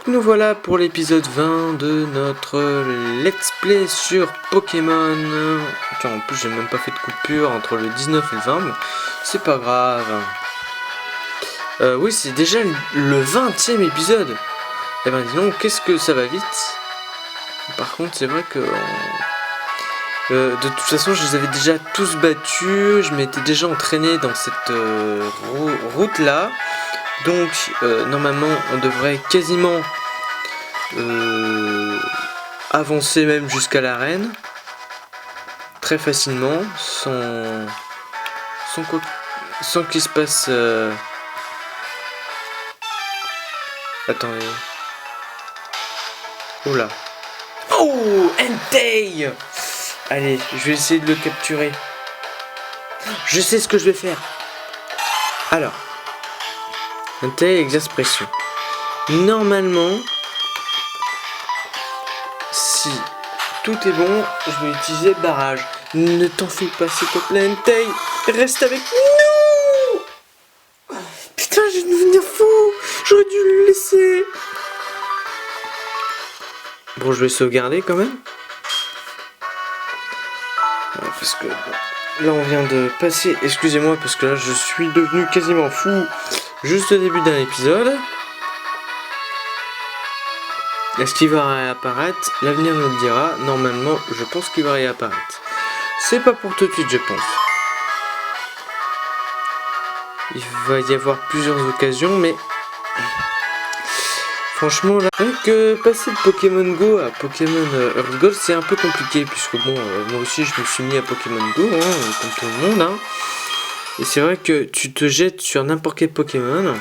nous voilà pour l'épisode 20 de notre let's play sur Pokémon. Tiens, en plus j'ai même pas fait de coupure entre le 19 et le 20, mais c'est pas grave. Oui, c'est déjà le 20e épisode. Et ben dis donc, qu'est-ce que ça va vite. Par contre, c'est vrai que de toute façon, je les avais déjà tous battus. Je m'étais déjà entraîné dans cette route là. Donc normalement on devrait quasiment avancer même jusqu'à l'arène très facilement sans qu'il se passe attendez. Oula. Oh, Entei. Allez, je vais essayer de le capturer. Je sais ce que je vais faire. Alors Entei exerce pression. Normalement, si tout est bon, je vais utiliser barrage. Ne t'en fais pas, s'il te plaît, Entei. Reste avec nous. Putain, je vais devenir fou. J'aurais dû le laisser. Bon, je vais sauvegarder quand même. Parce que là, on vient de passer. Excusez-moi, parce que là, je suis devenu quasiment fou. Juste au début d'un épisode. Est-ce qu'il va réapparaître? L'avenir nous le dira. Normalement, je pense qu'il va réapparaître. C'est pas pour tout de suite, je pense. Il va y avoir plusieurs occasions, mais franchement, là, que passer de Pokémon Go à Pokémon Earth Gold, c'est un peu compliqué, puisque bon, moi aussi, je me suis mis à Pokémon Go, hein, comme tout le monde, hein. Et c'est vrai que tu te jettes sur n'importe quel Pokémon,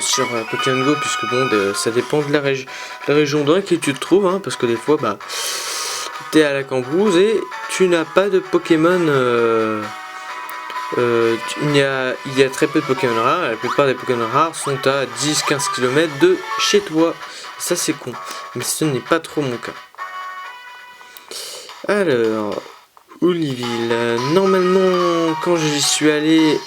sur Pokémon Go, puisque bon, ça dépend de la région dans laquelle tu te trouves, hein, parce que des fois, bah, t'es à la Cambrousse et tu n'as pas de Pokémon. Il y a très peu de Pokémon rares, la plupart des Pokémon rares sont à 10-15 km de chez toi. Ça c'est con, mais ce n'est pas trop mon cas. Alors, Oliville, normalement quand j'y suis allé,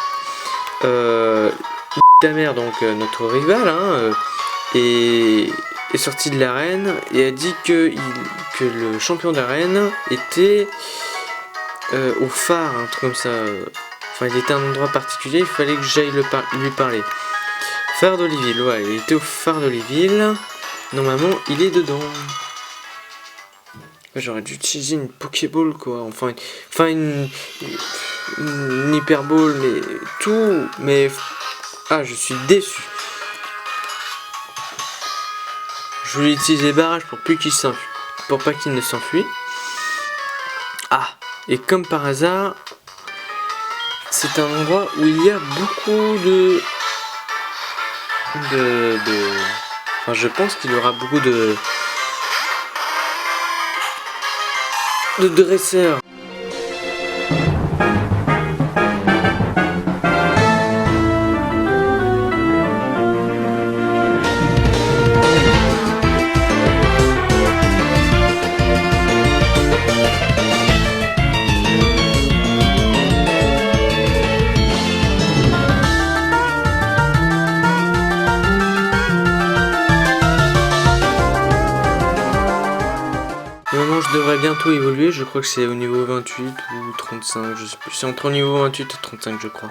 ta mère, donc notre rival, hein, est sorti de l'arène et a dit que le champion d'arène était au phare, un truc comme ça. Enfin, il était à un endroit particulier, il fallait que j'aille lui parler. Phare d'Oliville, ouais, il était au phare d'Oliville. Normalement, il est dedans. J'aurais dû utiliser une Pokéball, quoi. Enfin une Hyperball, mais tout. Mais ah, je suis déçu. Je voulais utiliser barrage pour pas qu'il ne s'enfuit. Ah, et comme par hasard, c'est un endroit où il y a beaucoup enfin, je pense qu'il y aura beaucoup de dresseurs. Normalement je devrais bientôt évoluer, je crois que c'est au niveau 28 ou 35, je sais plus, c'est entre le niveau 28 et 35 je crois.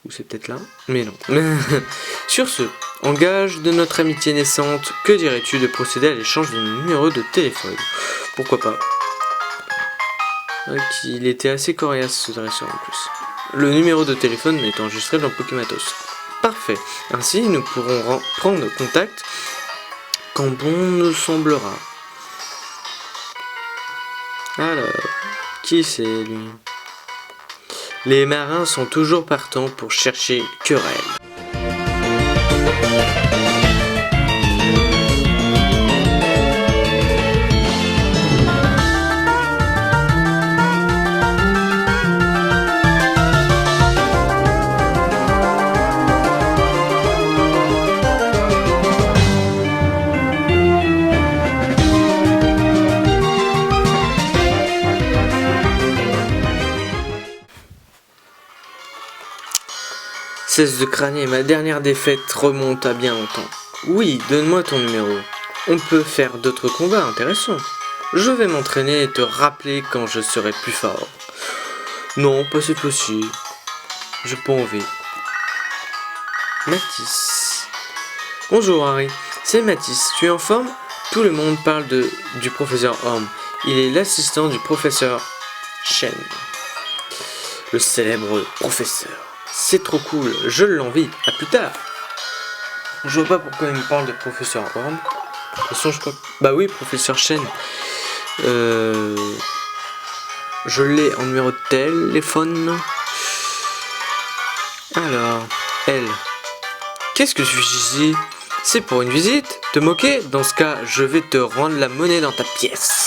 Ou c'est peut-être là, mais non. Sur ce, en gage de notre amitié naissante, que dirais-tu de procéder à l'échange de numéros de téléphone? Pourquoi pas. Il était assez coriace ce dresseur en plus. Le numéro de téléphone est enregistré dans Pokématos. Parfait, ainsi nous pourrons prendre contact quand bon nous semblera. Alors, qui c'est lui? Les marins sont toujours partants pour chercher querelle. Cesse de crâner, ma dernière défaite remonte à bien longtemps. Oui, donne-moi ton numéro. On peut faire d'autres combats intéressants. Je vais m'entraîner et te rappeler quand je serai plus fort. Non, pas cette fois-ci. J'ai pas envie. Mathis. Bonjour Harry, c'est Mathis. Tu es en forme? Tout le monde parle du professeur Orm. Il est l'assistant du professeur Shen. Le célèbre professeur. C'est trop cool, je l'envie. À plus tard. Je vois pas pourquoi il me parle de professeur Orm. De toute façon, je crois que... Bah oui, professeur Shen. Je l'ai en numéro de téléphone. Alors, elle. Qu'est-ce que je suis ici? C'est pour une visite? Te moquer? Dans ce cas, je vais te rendre la monnaie dans ta pièce.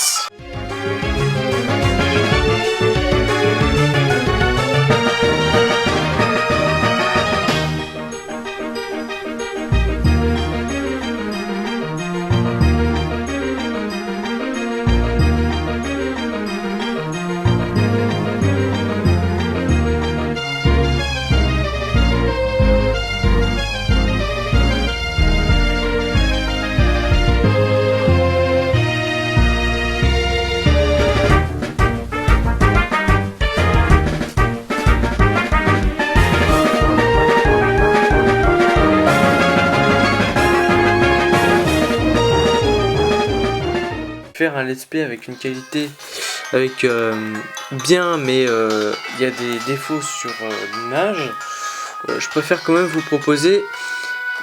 Faire un let's play avec une qualité avec bien, mais il y a des défauts sur l'image. Je préfère quand même vous proposer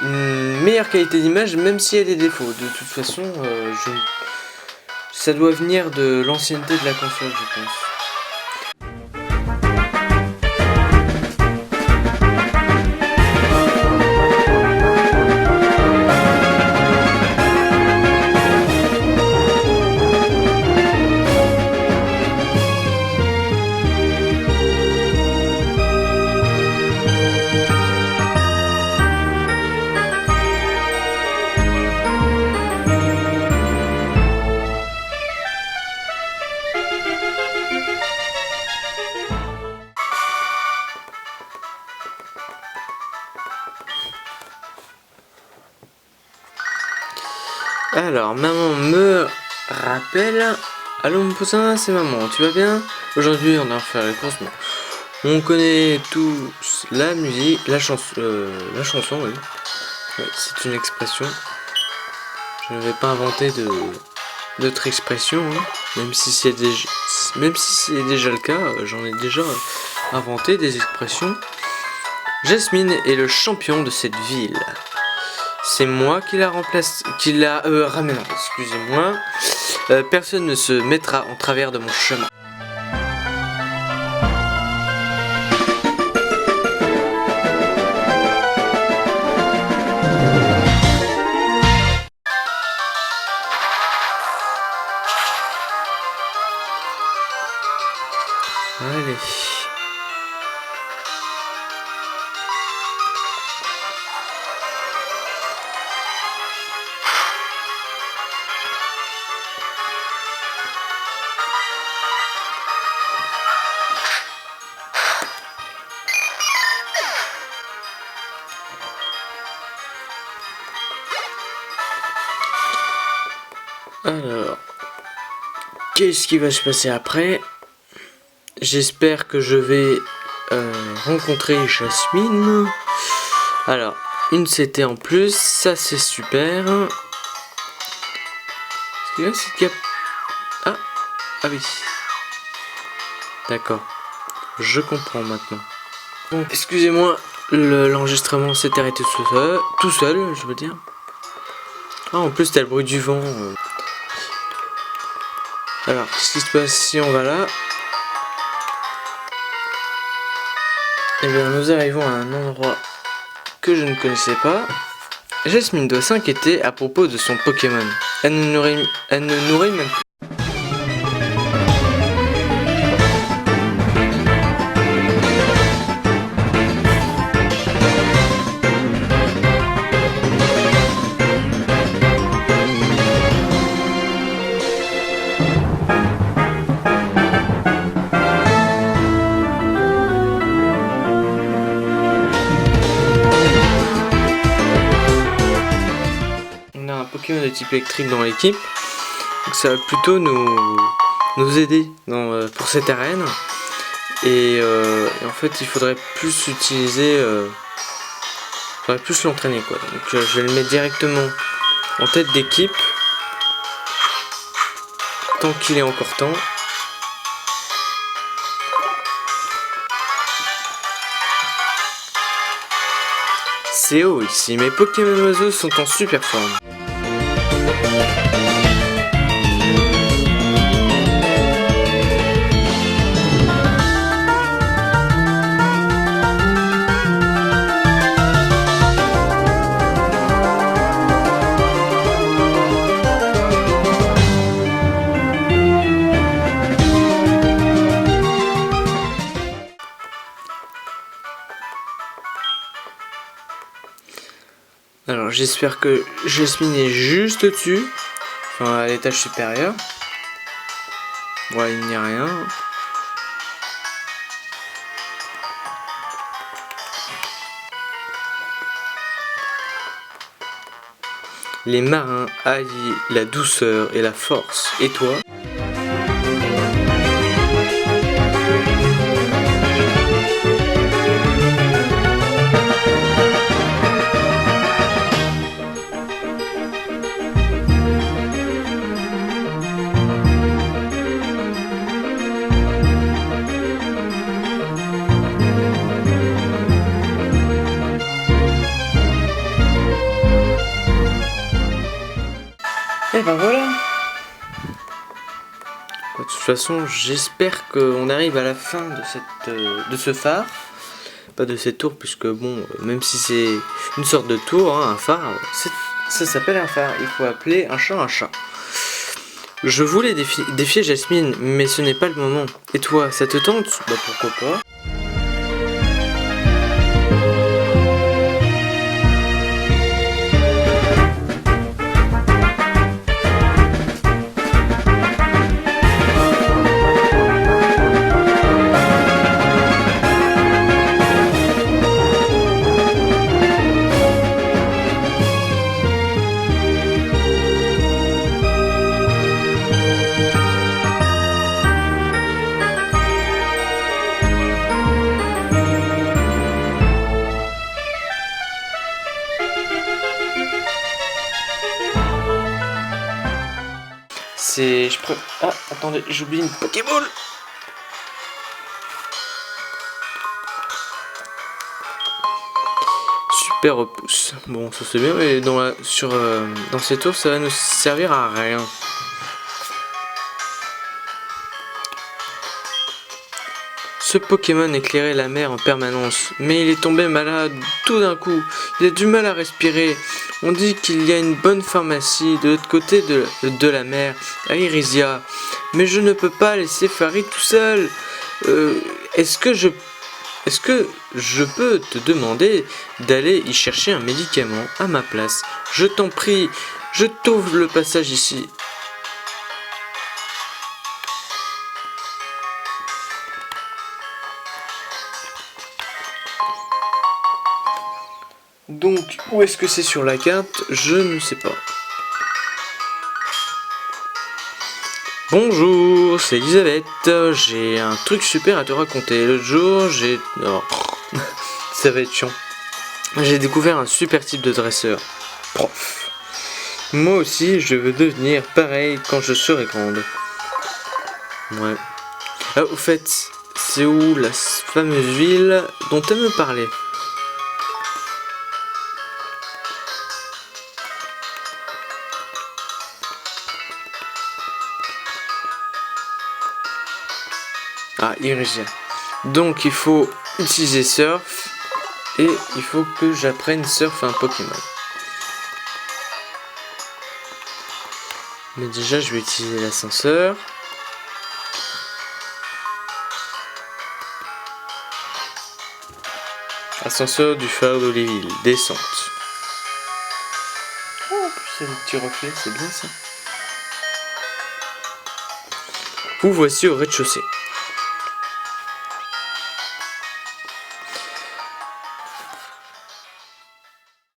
une meilleure qualité d'image, même s'il y a des défauts. De toute façon, ça doit venir de l'ancienneté de la console, je pense. Alors, maman me rappelle. Allô mon poussin, c'est maman, tu vas bien? Aujourd'hui on va faire les courses. On connaît tous la musique, la chanson, oui. Oui, c'est une expression. Je ne vais pas inventer d'autres expressions, hein. Même si c'est déjà le cas, j'en ai déjà inventé des expressions. Jasmine est le champion de cette ville. C'est moi qui la remplace, qui la ramène, excusez-moi. Personne ne se mettra en travers de mon chemin. Allez. Alors, qu'est-ce qui va se passer après? J'espère que je vais rencontrer Jasmine. Alors, une CT en plus, ça c'est super. Est-ce qu'il y a cette cap... Ah oui. D'accord. Je comprends maintenant. Bon, excusez-moi, l'enregistrement s'est arrêté tout seul, je veux dire. Ah, en plus t'as le bruit du vent. Alors, qu'est-ce qui se passe si on va là? Eh bien, nous arrivons à un endroit que je ne connaissais pas. Jasmine doit s'inquiéter à propos de son Pokémon. Elle ne nourrit même plus. Pokémon de type électrique dans l'équipe. Donc ça va plutôt nous aider pour cette arène. Et en fait, il faudrait plus utiliser... il faudrait plus l'entraîner, quoi. Donc je vais le mettre directement en tête d'équipe. Tant qu'il est encore temps. C'est haut ici, mes Pokémon oiseaux sont en super forme. Alors j'espère que Jasmine est juste au-dessus, enfin à l'étage supérieur. Voilà, il n'y a rien. Les marins allient la douceur et la force. Et toi ? Et ben voilà. De toute façon, j'espère qu'on arrive à la fin de ce phare. Pas de cette tour, puisque bon, même si c'est une sorte de tour, hein, un phare, ça s'appelle un phare. Il faut appeler un chat un chat. Je voulais défier Jasmine, mais ce n'est pas le moment. Et toi, ça te tente ? Bah pourquoi pas. Ah, attendez, j'oublie une Pokéball. Super repousse. Bon, ça c'est bien, mais dans ces tours, ça va nous servir à rien. Ce Pokémon éclairait la mer en permanence, mais il est tombé malade tout d'un coup. Il a du mal à respirer. On dit qu'il y a une bonne pharmacie de l'autre côté de la mer, à Irisia. Mais je ne peux pas laisser Farid tout seul. Est-ce que je peux te demander d'aller y chercher un médicament à ma place? Je t'en prie, je t'ouvre le passage ici. Donc, où est-ce que c'est sur la carte? Je ne sais pas. Bonjour, c'est Elisabeth. J'ai un truc super à te raconter. L'autre jour, Oh, ça va être chiant. J'ai découvert un super type de dresseur. Prof. Moi aussi, je veux devenir pareil quand je serai grande. Ouais. Ah, au fait, c'est où la fameuse ville dont elle me parlait? Ah, Irisia. Donc il faut utiliser Surf et il faut que j'apprenne Surf à un Pokémon. Mais déjà je vais utiliser l'ascenseur. Ascenseur du phare d'Oliville, descente. Oh, en plus il y a des petits reflets, c'est bien ça. Vous voici au rez-de-chaussée.